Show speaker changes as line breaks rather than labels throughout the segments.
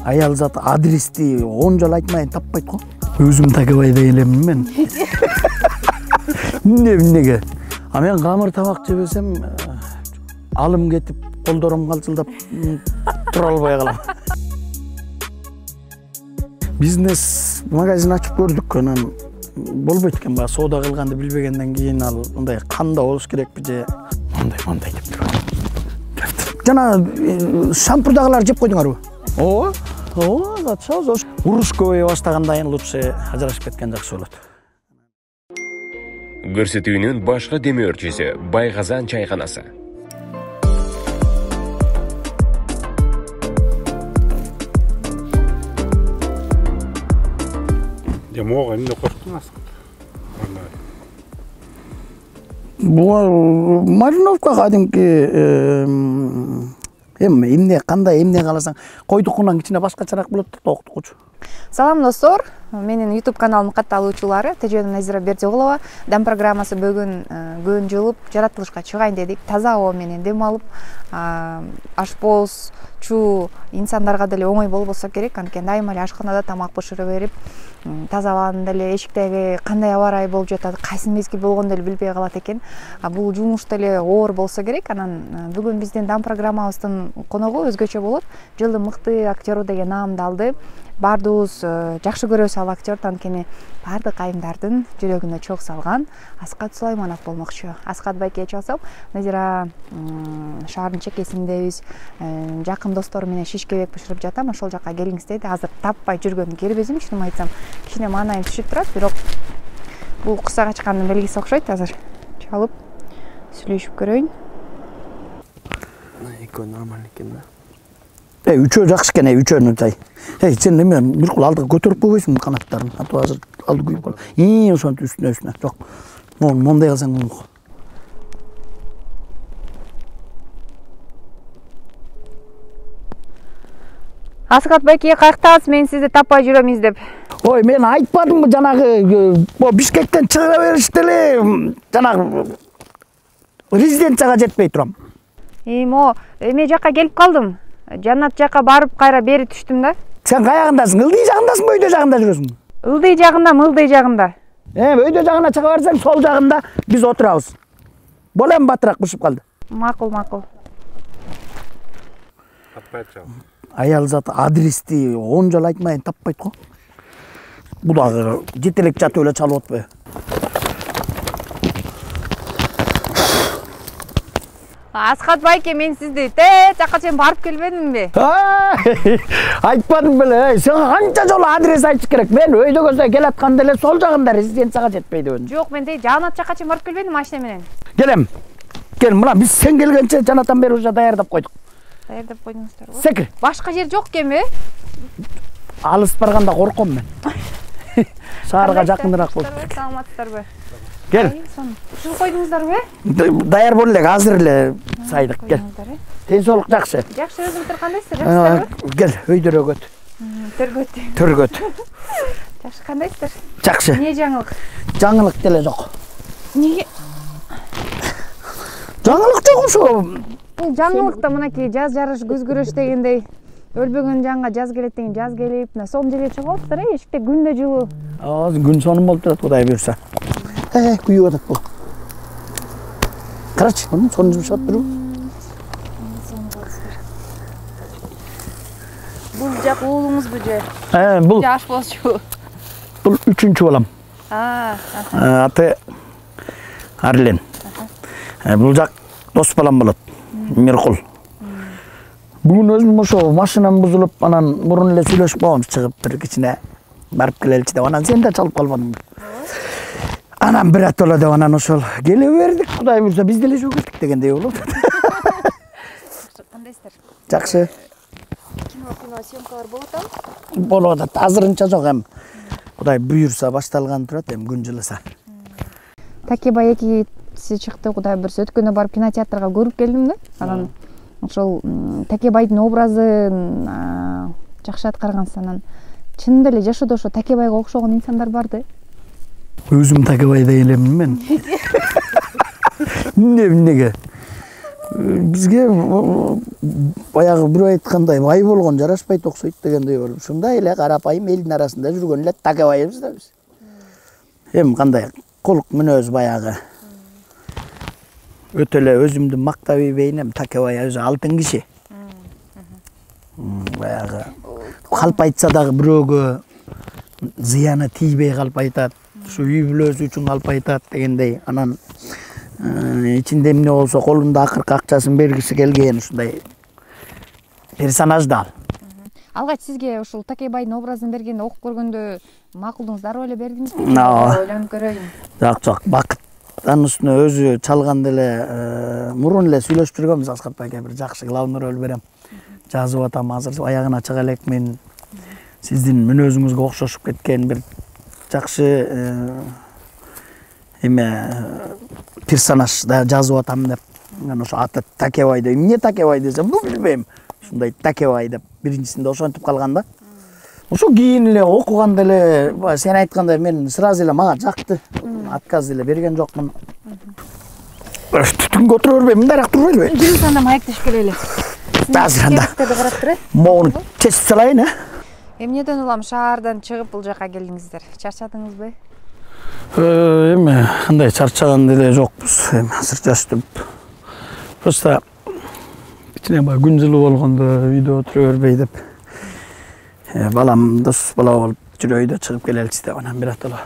Аял зат адрести 10 жыл айтмайын таппайт го. Өзүм Такебайда элемин мен. Эмнеге? А мен камыр тамак жебесем алым кетип, колдорум калчылдап тура албай калам. Бизнес магазин ачып көрдүк, анан болбойт экен, баягы соода кылганды билбегенден кийин ал мындай канда болуш керекпи же мындай деп турат. Жана шампурдагылар жеп койдуңарбы? Ооба, чоз. Уруш көбөйө баштаганда лучше ажырашып кеткен жакшы болот.
Көрсөтүүнүн башка демөөрчүсү Байгазан чайканасы.
Мога эмне коштуңуз?
Бул мариновка кадимки эмне кандай эмне каласаң, койдукунан кичине башкачараак болот да токтукучу.
Салам достор, менин YouTube каналымдын катталуучулары Теженов Назира Бердиоглова. Дам программасы бүгүн күн жылып жаратылышка чыгайын дедик. Таза аба менен дем алып, ашпоз, чуу инсандарга деле оңой болбосо керек. Анткени дайыма эле ашканада тамак бышырып берип, таза абанын деле эшиктеги кандай аба ырайы болуп жатат, кайсы мезгил болгондо деле билбей калат экен. Бул жумуш деле оор болсо керек. Анан бүгүн биздин дам программабыздын коногу өзгөчө болот. Жылдын мыкты актеру деген наамды алды. Бардыбыз жакшы көрөбүз ал актерди, анткени бардык айымдардын жүрөгүнө чок салган Аскат Сулайманов болмокчу. Аскат байке чалсак, Назира шаардын чекесиндебиз, жакын достору менен шишкебек бышырып жатам, ошол жака келиңиз деди. Азыр таппай жүргөнүм кербезим, чынын айтсам, кичине маанайым түшүп турат, бирок бул кыса качкандын белгиси окшойт. Азыр чалып сүйлөшүп көрөйүн.
Экөө нормально экен да. Үчөө жакшы экен, үчөөнү тай. Сен эме бир кул алдыга көтөрүп койбойсуң канаттарын. Атып азыр алды күйүп калат. Ошонтип үстүнө. Жок. Мондай кылсаң болмок.
Аскат байке, каяктасыз? Мен сизди таппай жүрөм издеп.
Ой, мен айтпадымбы жанагы Бишкектен чыга беришти эле. Жанагы резиденцияга жетпей турам.
Эме жака келип калдым. Жаннат жака барып кайра бери түштүм да.
Сен каягындасың? Ылдый жагындасыңбы, өйдө жагында жүрөсүң?
Ылдый жагында.
Өйдө жагына чыга берсең, сол жагында биз отурабыз. Болем батыраак бышып калды.
Макул.
Таппайт.
Аял зат адрести 10 жыл айтмайын таппайт го. Бул дагы жетелек жатып эле чалып атпайбы?
Аскат байке, мен сизди жака чейин барып келбедимби?
Айтпадым беле. Сен канча жолу адрес айтыш керек? Мен өйдөгөздөй келатканда эле сол жагында резиденцияга жетпей дебедим.
Жок, мен Жанат жака чейин барып келбедим машина менен.
Келем. Мына биз сен келгенче жанатан бери уже даярдап койдук.
Даярдап койдуңуздарбы?
Секир.
Башка жер жок экенби?
Алыс барганда корком мен. Шаарга жакыныраак болуп.
Саламатсыздарбы?
Кел.
Ушул койдуңуздарбы?
Даяр бол эле, азыр эле сайдык. Кел. Тенчсоолук жакшы.
Жакшы, өзүңүздөр кандайсыздар? Жакшысыздарбы?
Кел, өйдө өгөт. Төргөт.
Жакшы, кандайсыздар?
Жакшы.
Эмне жаңылык?
Жаңылык деле жок.
Неге?
Жаңылык жок ошо.
Бул жаңылыкта мынакей жаз жарыш, көз көрөш дегендей. Өлбөгөн жанга жаз келет деген жаз келип, сон желе чыгып алыптыр, эшикте күндө жылуу.
Күн сонун болуп турат, Кудай буйрса. Күйүп атат бул. Карачы, мунун сонун жумшап туру.
Бул жак уулуңузбу же?
Бул
ашпозчу.
Бул 3-чү балам. Аты Арлен. Бул жак дос балам болот. Миркул. Бүгүн өзүм ошо машинам бузулуп, анан мурун эле сүйлөшүп койгом, чыгып бир кичине барып келеличи деп, анан сен да чалып калбадың. Анан бир атола деп, анан ошол келе бердик, Кудай буйрса биз деле жөгөлдүк дегендей болот.
Кандайсыздар?
Жакшы.
Кино съемкалар болот атабы?
Болот атат, азырынча жок, эми Кудай буйрса башталган турат, эми күн жылыса.
Такебай экиси чыкты, Кудай буйрса өткөндө барып кинотеатрга көрүп келдим да. Анан ошол Такебайдын образын жакшы аткаргансыз, анан чынында эле жашоодо ошо Такебайга окшогон инсандар барды.
Өзүм Такебайда элемин мен. Эмнеге? Бизге баягы бирөө айткандай бай болгон жарашпайт окшойт дегендей болуп. Ушундай эле карапайым элдин арасында жүргөн эле такебайбыз да биз. Эми кандай кулук мүнөз баягы. Өтө эле өзүмдү мактап ийбейин, такебай өзү алтын киши. Баягы калп айтса дагы бирөөгө зыяны тийбей калп айтат. Ушу үй бүлөсү үчүн калп айтат дегендей. Анан ичинде эмне болсо колунда акыркы акчасын бергиси келген ушундай персонаж да ал.
Алгач сизге ушул Такебайдын образын берген окуп көргөндө макулдуңуз дароо эле бердиңизби? Ойлонуп көрөйүн.
Жок, бакыт анысына өзү чалганда эле мурун эле сүйлөшүп жүргөнбүз Аскар байке, бир жакшы главный роль берем. Жазып атам, азыр аягына чыга элекмин. Сиздин мүнөзүңүзгө окшошуп кеткен бир жакшы персонаж да жазып атам деп. Мен ошо аты Такебай деп. Эмне Такебай десем, бу билбейм. Ушундай Такебай деп биринчисинде ошентип калган да. Ошо кийин эле окуганда эле сен айткандай мен сразу эле мага жакты. Отказ эле берген жокмун. Түтүн көтөрө бербейм, мындай турбайлыбы?
Жүрүңүз анда маектешип келели.
Азыр анда
карап тур.
Могуну кесип салайын,
Эмнеден улам шаардан чыгып бул жака келдиңиздер? Чарчадыңызбы?
Эми кандай чарчаган деле жокпуз. Эми азыр жаштып. Просто кичине баягы күн жылуу болгондо үйдө отура бербей деп. Балам дос бала болуп жүрөйдө чыгып келеличи деп анан биротоло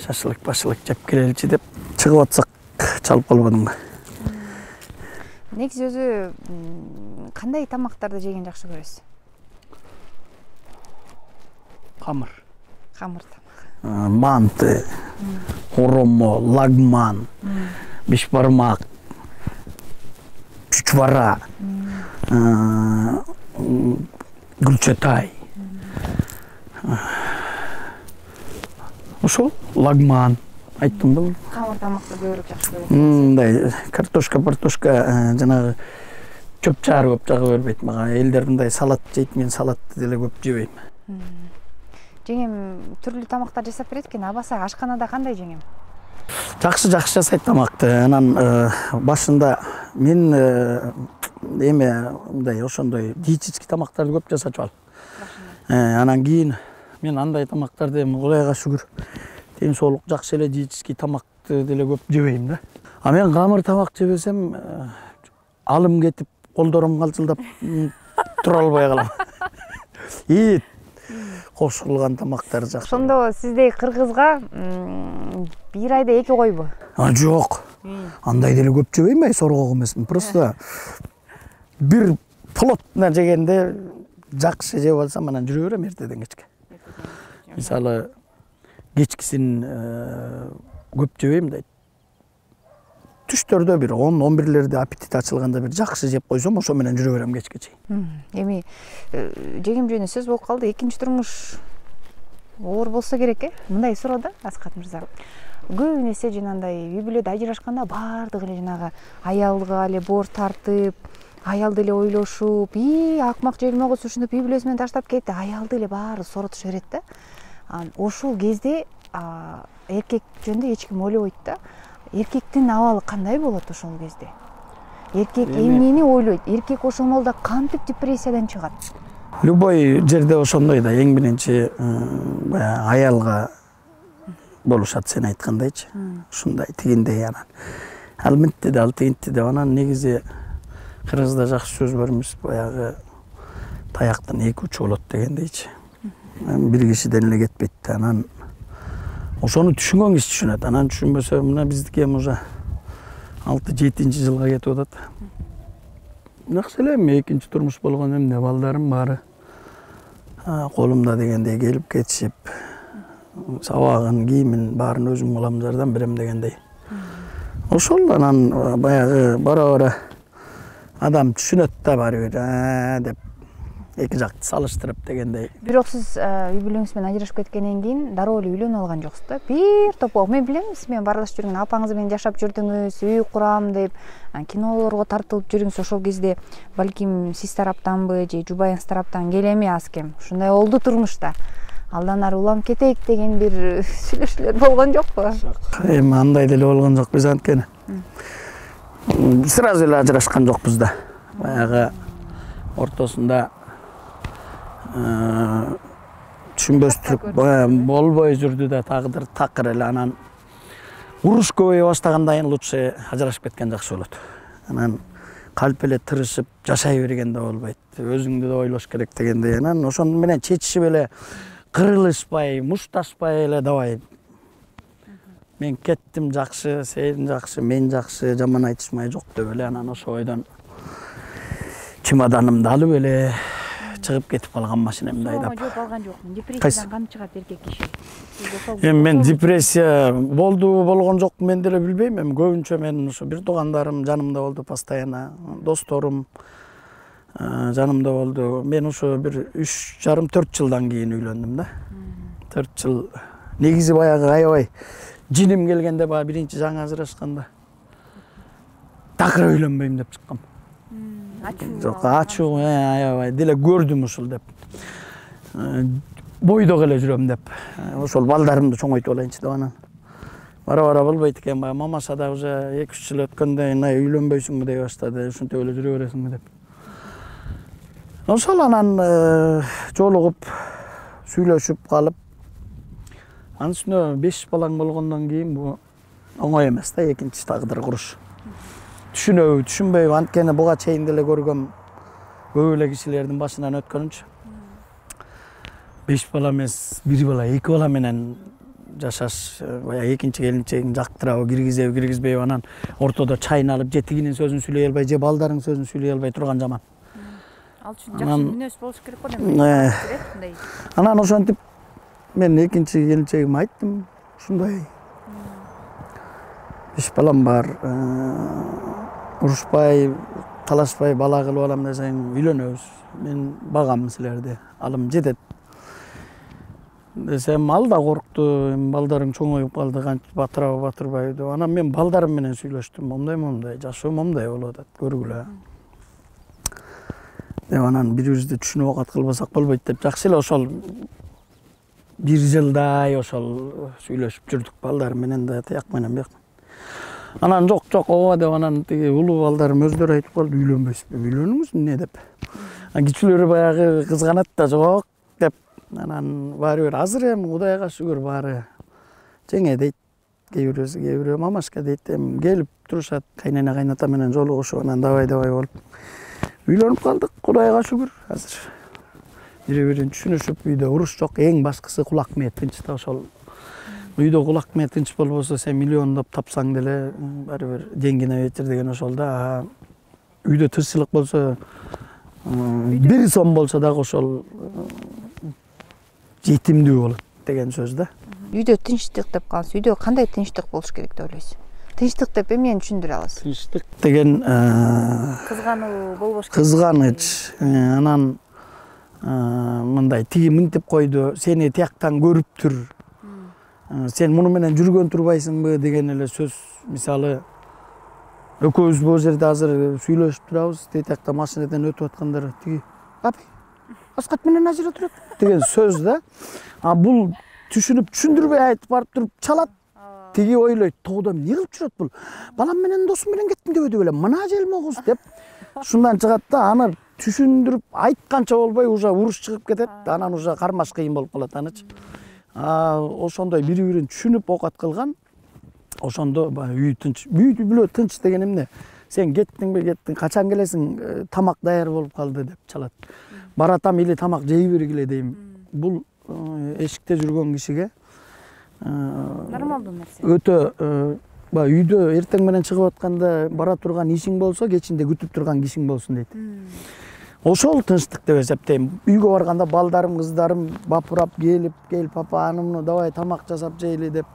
шашлык башылык жеп келеличи деп чыгып атсак чалып калбадыңбы?
Негизи өзү кандай тамактарды жеген жакшы көрөсүз?
Камыр.
Камыр тамак.
Манты, оромо, лагман, бешбармак, чучвара, гүлчатай. Ошол лагман айттымбы?
Камыр тамакты көбүрөөк жакшы көрөсүз.
Мындай картошка, жанагы чөп чаар көп жагы бербейт мага. Элдер мындай салат жейт, мен салатты деле көп жебейм.
Жеңем түрлүү тамактар жасап берет экен. Абаса ашканада кандай жеңем?
Жакшы жасайт тамакты. Анан башында мен мындай ошондой диетический тамактарды көп жасачу ал. Анан кийин мен андай тамактарды Кудайга шүгүр ден соолук жакшы эле диетический тамакты деле көп жебейм да. А мен камыр тамак жебесем алым кетип, колдорум калчылдап тура албай калам. И кошулган тамактар жакшы.
Ошондо сиздей кыргызга бир айда 2 койбу?
Жок. Андай деле көп жебейм, соргок эмесмин. Просто бир плотно жегенде жакшы жеп алсам анан жүрө берем эртеден кечке. Мисалы кечкисин көп жебейм да. Түштөрдө бир 10-11лерде аппетит ачылганда бир жакшы жеп койсом, ошо менен жүрө берем кечке чейин.
Эми жегем жөнүндө сөз болуп калды. Экинчи турмуш оор болсо керек, Мындай суроо да, Аскат мырза. Көбү нерсе жанагындай үй бүлөдө ажырашканда баардыгы эле жанагы аялга эле боор тартып, аялды эле ойлошуп, акмак желмого сушунуп үй бүлөсү менен таштап кетти, аялды эле баары соротуша берет да. Ошол кезде эркек жөнүндө эч ким ойлобойт да. Эркектин абалы кандай болот ошол кезде? Эркек эмнени ойлойт? Эркек ошол молда кантип депрессиядан чыгат?
Любой жерде ошондой да. Эң биринчи аялга болушат, сен айткандайчы. Ушундай тигиндей анан. Ал мынтти да, ал тигинтти деп анан негизи кыргызда жакшы сөз бармыз, баягы таяктын 2 учу болот дегендейчи. Бир кишиден эле кетпейт да. Анан ошону түшүнгөн киши түшүнөт. Анан түшүнбөсө мына биздики эми уже 6-7 жылга кетип атат. Жакшы эле эми экинчи турмуш болгон эмне балдарым баары колумда дегендей келип кетишип, сабагын, кийимин баарын өзүм кылам, жардам берем дегендей. Ошол анан баягы бара-бара адам түшүнөт да баары бир деп эки жакты салыштырып дегендей.
Бирок сиз үй бүлөңүз менен ажырашып кеткенден кийин дароо эле үйлөнүп алган жоксуз да. Бир топ мен билем, сиз менен баарлашып жүргөн апаңыз менен жашап жүрдүңүз, үй курам деп, кинолорго тартылып жүрүңүз. Ошол кезде балким сиз тараптанбы же жубайыңыз тараптан келеми аз кем ушундай болду турмушта. Алдан ары улам кетейик деген бир сүйлөшүүлөр болгон жокпу?
Эми андай деле болгон жок, биз анткени Сразу эле ажырашкан жокпуз да. Баягы ортосунда түшүнбөстүк болбой жүрдү да тагдыр такыр эле анан уруш көбөйө баштаганда лучше ажырашып кеткен жакшы болот. Анан калп эле тырышып жашай бергенде болбойт. Өзүңдү да ойлош керек дегендей. Анан ошону менен чечишип эле кырылышпай, мушташпай эле давай. Мен кеттим жакшы, сен жакшы, мен жакшы, жаман айтышмай жок деп эле анан ошо ойдон чемоданымды алып эле чыгып кетип калган машинамды айдап.
Жооп алган жокмун. Депрессиядан кантип чыгат эркек киши?
Эми мен депрессия болгон жок мен деле билбейм. Эми көбүнчө мен ушу бир туугандарым жанымда болду постоянно, досторум жанымда болду. Мен ушу бир 3,5-4 жылдан кийин үйлөндүм да. 4 жыл. Негизи баягы аябай жиним келгенде баягы биринчи жаңы ажырашканда такыр үйлөнбөйм деп чыккам. Жок, ачуу аябай деле көрдүм ушул деп. Бойдок эле жүрөм деп. Ошол балдарымды чоңойтуп алайынчы деп анан. Бара болбойт экен, баягы мамаша да уже 2-3 жыл өткөндө үйлөнбөйсүңбү дей баштады, ушинтип эле жүрө бересиңби деп. Ошол анан жолугуп, сүйлөшүп калып, анын үстүнө 5 балаң болгондон кийин бу оңой эмес да, экинчи тагдыр куруш. Түшүнөбү, түшүнбөйбү, анткени буга чейин деле көргөм көп эле кишилердин башынан өткөнүнчө. 5 бала эмес, 1 бала, 2 бала менен жашаш, баягы экинчи келинчегин жактырабы, киргизбейби, анан ортодо чайналып, же тигинин сөзүн сүйлөй албай, же балдарынын сөзүн сүйлөй албай турган жаман.
Ал үчүн жакшы мүнөз болуш керек го деп.
Анан ошентип мен экинчи келинчегиме айттым, ушундай 5 балам бар, урушпай, талашпай бала кылып алам десең үйлөнөбүз. Мен багам силерди, алым жетет. Десем ал да коркту, балдарың чоңоюп калды, кантип батырабы батырбайбы деп. Анан мен балдарым менен сүйлөштүм, момдай, жашоо момдай болуп атат, көргүлө. Деп анан бирибизди түшүнүп окат кылбасак болбойт деп, жакшы эле ошол 1 жылдай ошол сүйлөшүп жүрдүк балдарым менен да, тияк менен бияк. Анан жок, ооба деп анан тиги улуу балдарым өздөрү айтып калды, үйлөнбөйсүзбү, үйлөнүңүз эмне деп. Кичүүлөрү баягы кызганат да, жок деп. Анан баары бир азыр эми Кудайга шүгүр баары жеңе дейт. Кээ бирөө мамашка дейт, эми келип турушат, кайнана кайната менен жолугушуп, анан давай болуп. Үйлөнүп калдык, Кудайга шүгүр азыр. Бири-бирин түшүнүшүп, үйдө уруш жок, эң башкысы кулак мээ тынч да, ошол үйдө кулак мээ тынч болбосо сен миллиондоп тапсаң деле баары бир деңгине вечер деген ошол да. Үйдө тынччылык болсо, 1 сом болсо дагы ошол жетимдүү болот деген сөз да.
Үйдө тынчтык деп калсаңыз, үйдө кандай тынчтык болуш керек деп ойлойсуз? Тынчтык деп эмнени түшүндүрө аласыз?
Тынчтык деген
Кызгануу болбош керек.
Кызганыч, анан мындай тиги мынтип койду, сени тияктан көрүптүр. Сен муну менен жүргөн турбайсыңбы деген эле сөз. Мисалы, экөөбүз бул жерде азыр сүйлөшүп турабыз, тиякта машинадан өтүп аткандар тиги Аскат менен ажыра турат деген сөз да. Бул түшүндүрбөй айтып барып туруп чалат. Тиги ойлойт, тоодо эмне кылып жүрөт бул? Балам менен досум менен кеттим деп эле, мына желмогуз деп. Шундан чыгат да, аны түшүндүрүп айтканча болбой уже уруш чыгып кетет. Анан уже кармаш кыйын болуп калат анычы. Ошондой бири-бирин түшүнүп окат кылган. Ошондо үй тынч. Үйдү билет тынч деген эмне? Сен кеттиңби, качан келесиң? Тамак даяр болуп калды деп чалат. Баратам или тамак жей бергиле дейм. Бул эшикте жүргөн кишиге
нормалдуу нерсе.
Өтө үйдө эртең менен чыгып атканда бара турган ишиң болсо, кечинде күтүп турган кишиң болсун дейт. Ошол тынчтык деп эсептейм. Үйгө барганда балдарым, кыздарым бапурап келип, папа анымны давай тамак жасап жейли деп.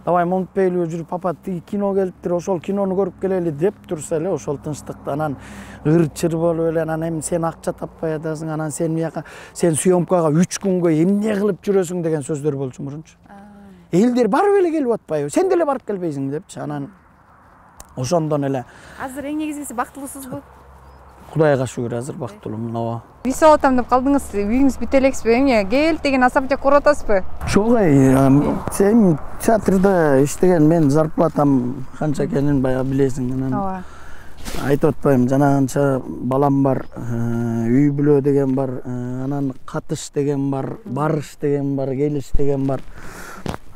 Давай монтпейлиби жүрүп, папа тиги кино келиптир, ошол кинону көрүп келели деп турса эле ошол тынчтыкты. Анан ыр-чыр болуп эле, анан эми сен акча таппай атасың, анан сен бияка сен съемкага 3 күнгө эмне кылып жүрөсүң деген сөздөр болчу мурунчу. Элдер барып эле келип атпайбы? Сен деле барып келбейсиң депчи. Анан ошондон эле
Азыр эң негизгиси бактылуусузбу?
Кудайга шүгүр азыр бактылуумун, ооба.
Үй салып атам деп калдыңыз, үйүңүз бүтө элексизби? Эмне, кел деген особняк куруп атасызбы?
Жок, сен театрда иштеген, мен зарплатам канча экенин баягы билесиң. Анан айтып атпайм, жанагынча балам бар, үй бүлө деген бар, анан катыш деген бар, барыш деген бар, келиш деген бар.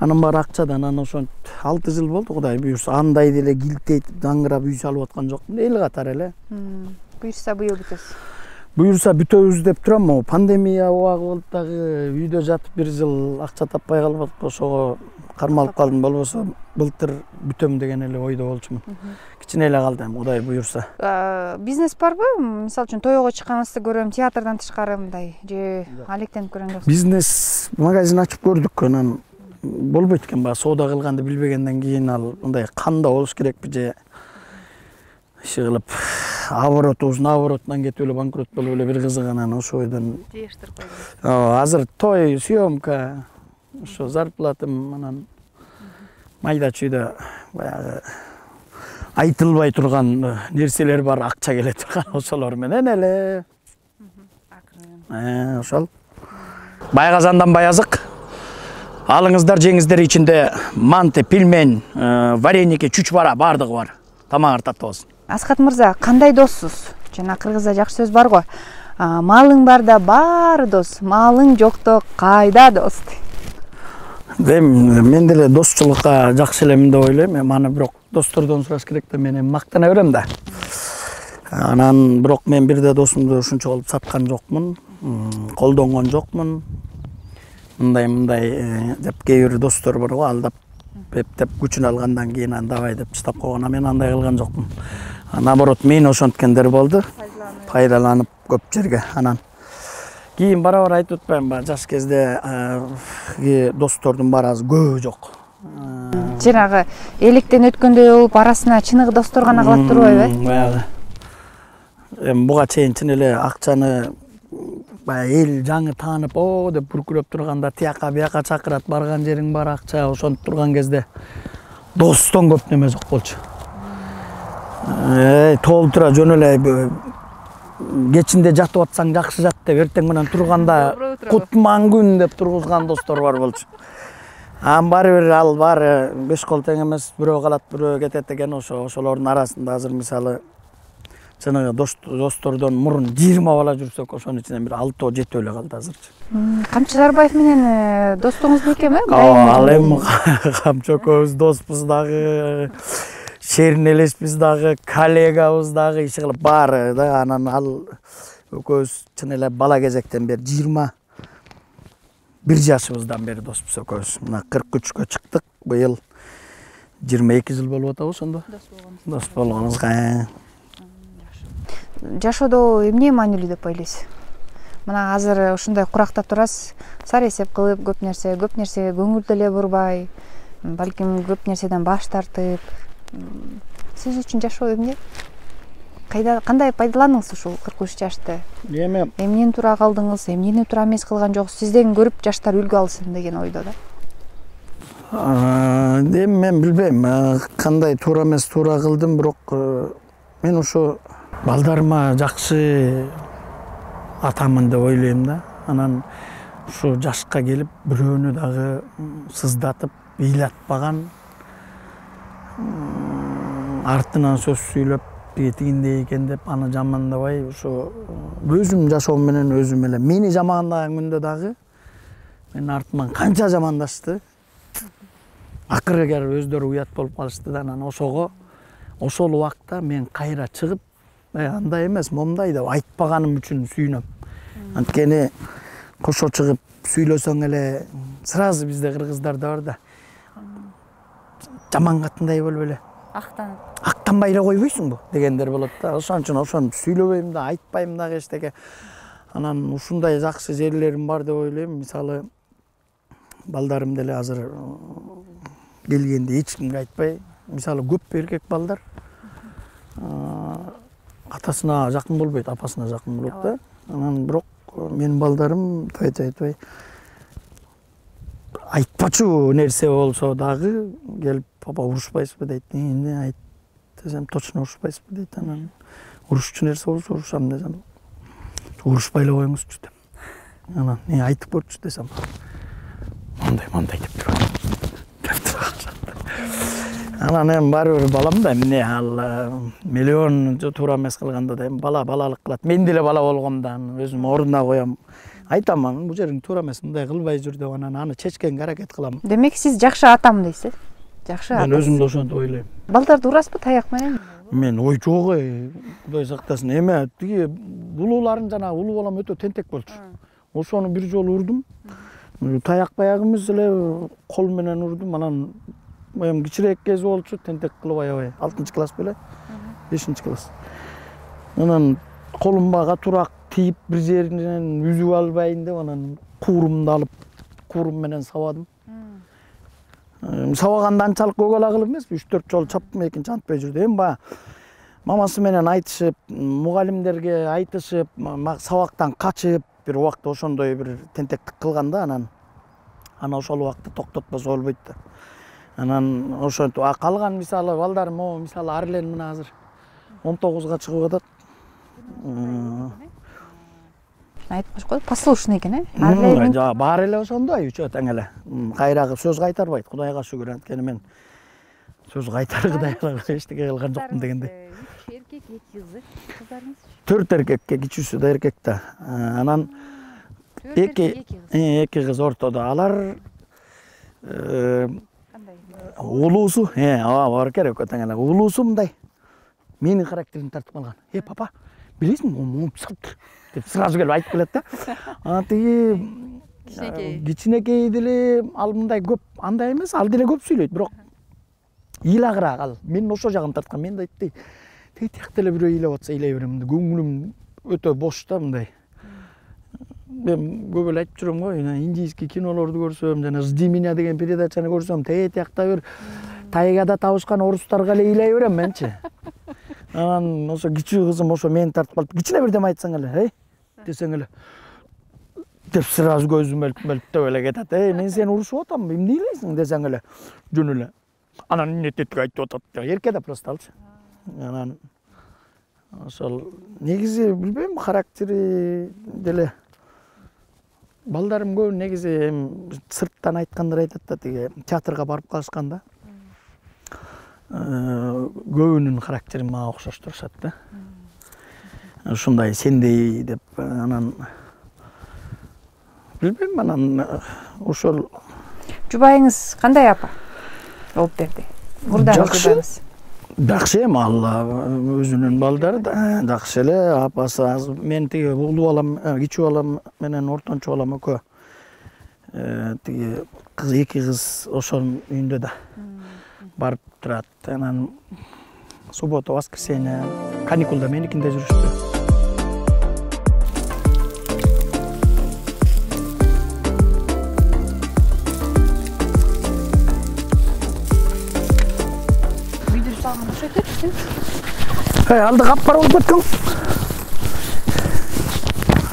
Анын баары акчада, анан ошонт 6 жыл болду, Кудай буюрса. Андай деле килтейтип, даңгырап үй салып аткан жокмун, эл катары эле.
Буюрса быйыл бүтөсүз.
Буюрса бүтөбүз деп турам, пандемия убагы болуп дагы үйдө жатып 1 жыл акча таппай калып атып, ошого кармалып калдым. Болбосо былтыр бүтөм деген эле ойдо болчумун. Кичине эле калдым, Кудай буюрса.
Бизнес барбы? Мисалы үчүн тойго чыкканыңызды көрөм, театрдан тышкары мындай же алектенип көргөн жоксуз?
Бизнес магазин ачып көрдүк, анан болбойт экен, баягы соода кылганды билбегенден кийин ал мындай канда болуш керекпи же иши кылып наоборотунан кетип эле банкрот болуп эле бир кызык, анан ошо ойдон
Жыйыштырып койдум.
азыр той, съемка, ошо зарплатам, анан майда чүйдө баягы айтылбай турган нерселер бар, акча келе турган, ошолор менен эле. Ошол. Байгазандан Баязык. Алыңыздар, жеңиздер, ичинде манты, пельмень, вареники, чучвара бардыгы бар. Тамагыңар таттуу болсун.
Аскат мырза, кандай доссуз? Жана кыргызда жакшы сөз бар го. Малың барда баары дос, малың жокто кайда дос?
Мен деле достчулукка жакшы элемин деп ойлойм. Мен аны бирок достордон сураш керек да, мен мактана берем да. Анан бирок мен бирде досумду ушунча кылып саткан жокмун, колдонгон жокмун. Мындай деп кээ бир достор бар го, алдап эптеп күчүн алгандан кийин давай деп чыдап койгон. Мен андай кылган жокмун. Наоборот, мени ошонткендер болду. Пайдаланып көп жерге. Анан кийин барабар айтып атпайм ба, жаш кезде достордун баары азыр көбү жок.
Жанагы электен өткөндөй болуп, арасына чыныгы достор гана калат турбайбы?
Баягы. Буга чейин чын эле акчаны эл жаңы таанып, деп бүркүрөп турганда, тияка бияка чакырат, барган жериң бар акча, ошонтуп турган кезде достон көп неме жок болчу. Толтура жөн эле кечинде жатып атсаң жакшы жат деп, эртең менен турганда кутман күн деп тургузган достор бар болчу. Баары бир ал баары 5 кол тең эмес, бирөө калат, бирөө кетет экен. Ошолордун арасында азыр мисалы чыныгы достордон мурун 20 бала жүрсөк, ошонун ичинен бир 6-7 эле калды азырчы.
Камчы Сарбаев менен достуңуз бекем,
Ал эми Камчы экөөбүз доспуз дагы, шерин элеспиз дагы, коллегабыз дагы, иши кылып баары да. Анан ал экөөбүз чын эле бала кезектен бери 21 жашыбыздан бери доспуз экөөбүз. Мына 43кө чыктык, быйыл 22 жыл болуп атабы ошондо. Дос болгонубузга.
Жашоодо эмне маанилүү деп ойлойсуз? Мына азыр ушундай курактап турасыз, сар эсеп кылып, көп нерсеге көңүл деле бурбай, балким көп нерседен баш тартып. Сиз үчүн жашоо эмне? Кандай пайдаландыңыз ушул 43 жашты? Эмнени туура калдыңыз, эмнени туура эмес кылган жоксуз? Сизден көрүп жаштар үлгү алсын деген ойдо да.
Мен билбейм, кандай туура эмес туура кылдым, бирок мен ошо балдарыма жакшы атамын деп ойлойм да. Анан ушу жашка келип бирөөнү дагы сыздатып, ыйлатпаган, артынан сөз сүйлөп тигиндей экен деп аны жамандабай, ошо өзүм жашоом менен өзүм эле мени жамандаган күндө дагы мен артыман канча жамандашты. Акыры өздөрү уят болуп калышты да. Анан ошол убакта мен кайра чыгып, андай эмес, момундай деп айтпаганым үчүн сүйүнөм. Анткени кошо чыгып сүйлөсөң эле сразу бизде кыргыздарда бар да. Жаман катындай болуп эле актанбай эле койбойсуңбу дегендер болот да. Ошон үчүн ошону сүйлөбөйм да, айтпайм дагы эчтеке. Анан ушундай жакшы жерлерим бар деп ойлойм. Мисалы балдарым деле азыр келгенде эч кимге айтпай, мисалы көп эркек балдар атасына жакын болбойт, апасына жакын болот да. Анан бирок менин балдарым айтпай айтпачу нерсе болсо дагы келип, папа урушпайсызбы дейт. Эмне айт десем, точно урушпайсызбы дейт. Анан урушчу нерсе болсо урушам десем, урушпай эле коюңузчу деп. Анан айтып көрчү десем, мындай деп турат. Анан эми баары бир балам да эмне ал миллион туура эмес кылганда да эми балалык кылат. Мен деле бала болгом да өзүм ордуна коем. Айтам анан бул жериң туура эмес, мындай кылбай жүр деп анан аны чечкенге аракет кылам.
Демек сиз жакшы атам дейсиз. Жакшы ата.
Мен өзүм да ошентип ойлойм.
Балдарды урасызбы таяк менен?
Мен ой жок, Кудай сактасын. Эме тиги улууларын жана улуу балам өтө тентек болчу. Ошону бир жолу урдум. Таяк баягы эмес эле кол менен урдум. Анан эми кичирээк кези болчу, тентек кылып аябай. 6-класс беле? 5-класс. Анан колум бага турак тийип бир жеринен үзүп албайын деп анан куурумду алып куурум менен сабадым. Сабаганда анчалык көгалак кылып эмес, 3-4 жолу чаппым, экинчи антпай жүрдү. Эми баягы мамасы менен айтышып, мугалимдерге айтышып, сабактан качып, бир убакта ошондой бир тентектик кылганда анан ошол убакта токтотпосо болбойт да. Анан ошентип калган мисалы балдарым, мисалы Арлен мына азыр 19га чыгып атат.
Айтып кош коет, послушный экен, Арлен.
Баары эле ошондой, үчөө тең эле. Кайрагы сөз кайтарбайт, Кудайга шүгүр. Анткени мен сөз кайтаргыдай эчтеке кылган жокмун дегендей.
Эркек, 2 кызы. Кыздарыңыз?
4 эркекке, кичүүсү да эркек да. Анан 2 кыз ортодо. Алар улуусу, бар керек тең эле. Улуусу мындай. Менин характеримди тартып калган. Папа, билесиңби, момун сат деп сразу келип айтып келет да. Анан тиги кичинекей деле ал мындай көп, андай эмес, ал деле көп сүйлөйт, бирок ыйлагыраак ал. Мен ошо жагын тарткан. Мен да айтты, тиякта эле бирөө ыйлап атса ыйлай берем. Көңүлүм өтө бош да мындай. Мен көп эле айтып жүрөм го, индийский кинолорду көрсөм, жана «Жди меня» деген передачаны көрсөм, тиякта бир тайгада табышкан орустарга эле ыйлай берем менчи. Анан ошо кичүү кызым ошо мени тартып калып, кичине бирдеме айтсаң эле, десең эле деп сразу көзүм мөлтөп эле кетет. Мен сени урушуп атамбы, эмне ыйлайсың десең эле, жөн эле. Анан эмне тетик айтып атат. Эрке да просто алчы. Анан ошол негизи билбейм, характери деле балдарым көп негизи сырттан айткандар айтат да, тиги театрга барып калышканда көбүнүн характери мага окшош турушат да. Ушундай сендей деп анан билбейм, анан ошол.
Жубайыңыз кандай апа болуп берди? Мурдагы жубайыңыз?
Жакшы эми, ал өзүнүн балдары да жакшы эле. Апасы мен тиги улуу балам, кичүү балам менен ортончу балам экөө тиги кыз, 2 кыз ошонун үйүндө да барып турат. Анан суббота, воскресенье каникулда меникинде жүрүштү. Алды капкара болуп кеткен.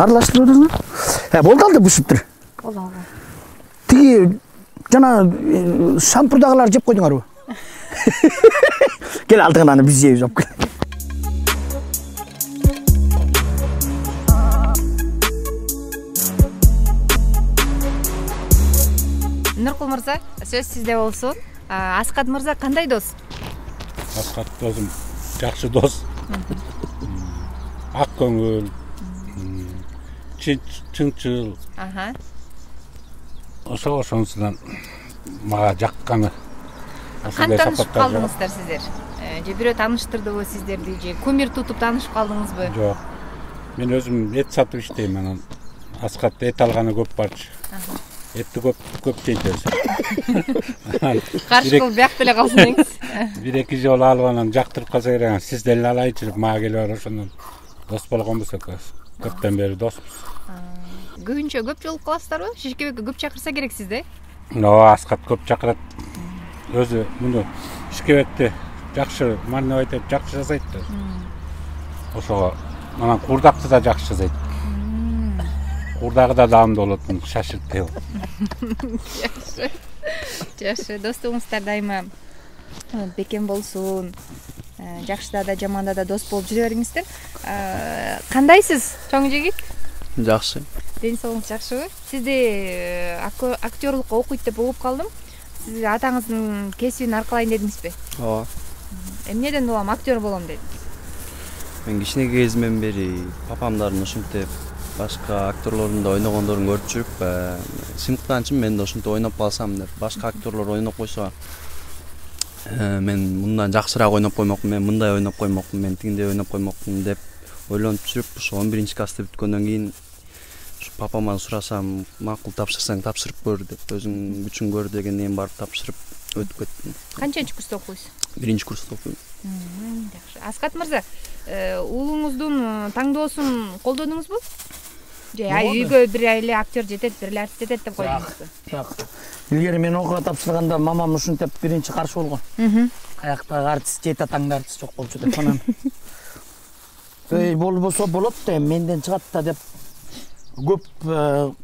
Аралаштырып жүрсүң? Болду алды бушуптур.
Болду.
Тиги жана шампурдагылар жеп койдуңарбы? Кел алдыңан биз жейбиз алып кел.
Нуркул мырза, сөз сизде болсун. Аскат мырза кандай дос?
Аскат досум жакшы дос. Ак көңүл, чынчыл. Ошонусунан мага жакканы.
Кантип таанышып калдыңыздар сиздер? Же бирөө тааныштырдыбы сиздерди, же кумир тутуп таанышып калдыңызбы?
Жок. Мен өзүм эт сатып иштейм, анан Аскат эт алганы көп барчы. Этти көп жейт өзү.
Каршы кылып бияк деле калсын деңиз.
1-2 жолу алып анан жактырып калса керек, сиз деле алайчы деп мага келип барып ошондон дос болгонбуз экөөбүз. Көптөн бери доспуз.
Көбүнчө көп жолуп каласыздарбы? Шишкебекке көп чакырса керек сизди?
Аскат көп чакырат. Өзү муну Шишкебекти жакшы маарнебайт этип жакшы жасайт да. Ошого анан курдакты да жакшы жасайт. Курдагы да даамдуу болот, шашырт деп.
Жакшы, достугуңуздар дайыма бекем болсун. Жакшыда да жаманда да дос болуп жүрө бериңиздер. Кандайсыз, чоң жигит?
Жакшы.
Ден соолугуңуз жакшыбы? Сизди актерлукка окуйт деп угуп калдым. Сиз атаңыздын кесибин аркалайын дедиңизби?
Ооба.
Эмнеден улам актер болом дедиңиз?
Мен кичине кезимден бери папамдардын ушинтип башка актерлордун ойногондорун көрүп жүрүп, сыймыктанчы мен да ушинтип ойноп калсам деп. Башка актерлор ойноп койсо, мен мындан жакшыраак ойноп коймокмун, мен мындай ойноп коймокмун, мен тигиндей ойноп коймокмун деп ойлонуп жүрүп, ошо 11-классты бүткөндөн кийин папама сурасам, макул тапшырсаң тапшырып көр деп, өзүң күчүң көр дегенден барып тапшырып өтүп кеттим.
Канчанчы курста окуйсуз?
1-курста окуйм.
Жакшы. Аскат мырза, уулуңуздун таңдоосун колдодуңузбу? Же үйгө бир эле актер жетет, бир эле артист жетет деп койдуңузбу?
Жок. Илгери мен окууга тапшырганда мамам ушинтип биринчи каршы болгон. Каяктагы артист жети атаңда артист жок болчу деп анан. Болбосо болот да, менден чыгат да деп көп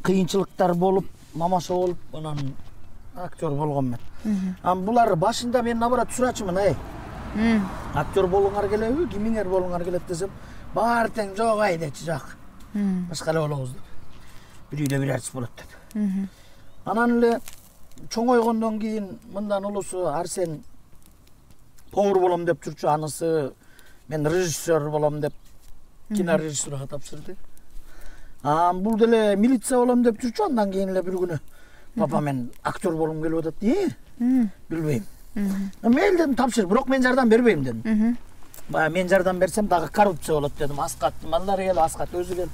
кыйынчылыктар болуп, мамаша болуп, анан актер болгон мен. Булар башында мен наоборот сурачумун, актер болуңар келеби, кимиңер болуңар келет десем, баары тең жок дечи жак. Башка эле болобуз деп. Бир үйдө бир артист болот деп. Анан эле чоңойгондон кийин мындан улусу Арсен повар болом деп жүрчү, анысы мен режиссер болом деп кинорежиссурга тапшырды. Бул деле милиция болом деп жүрчү, андан кийин эле бир күнү папа мен актер болом келип атат. Билбейм. Мен дедим тапшыр, бирок мен жардам бербейм дедим. Мен жардам берсем дагы коррупция болот дедим. Аскат малдар эл, Аскат өзү кел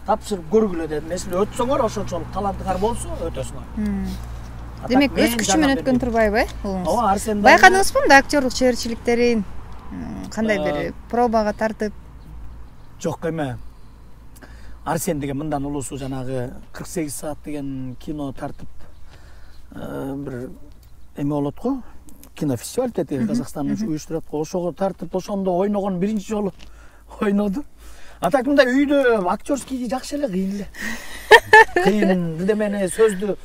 тапшырып көргүлө дедим. Эсиле өтсөңөр ошончолук талантыңар болсо өтөсүңөр.
Демек өз күчү менен өткөн турбайбы, уулуңуз?
Ооба, Арсен.
Байкадыңызбы мында актерлук чеберчиликтерин кандай бир пробага тартып?
Жок эме. Арсен деген мындан улусу жанагы 48 саат деген кино тартып бир эме болот го. Кинофестиваль тети Казакстандын уюштурат го. Ошого тартып ошондо ойногон биринчи жолу ойноду. Так мындай үйдө актерский жакшы эле, кыйын эле. Кыйын бирдемени сөздү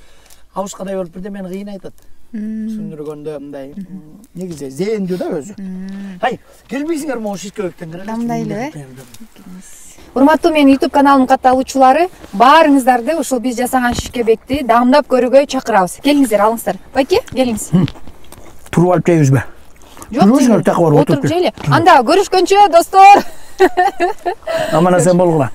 абышкадай болуп бирдемени кыйын айтат. Түшүндүргөндө мындай негизи зээндүү да өзү. Келбейсиңер могу Шишкебектен киреле.
Дамдай эле. Урматтуу менин YouTube каналымдын катталуучулары, баарыңыздарды ушул биз жасаган Шишкебекти даамдап көрүүгө чакырабыз. Келиңиздер, алыңыздар. Байке, келиңиз.
Туруп алып жейбизби?
Жок, отуруп жейли. Анда көрүшкөнчө, достор.
Аман-эсен болгула.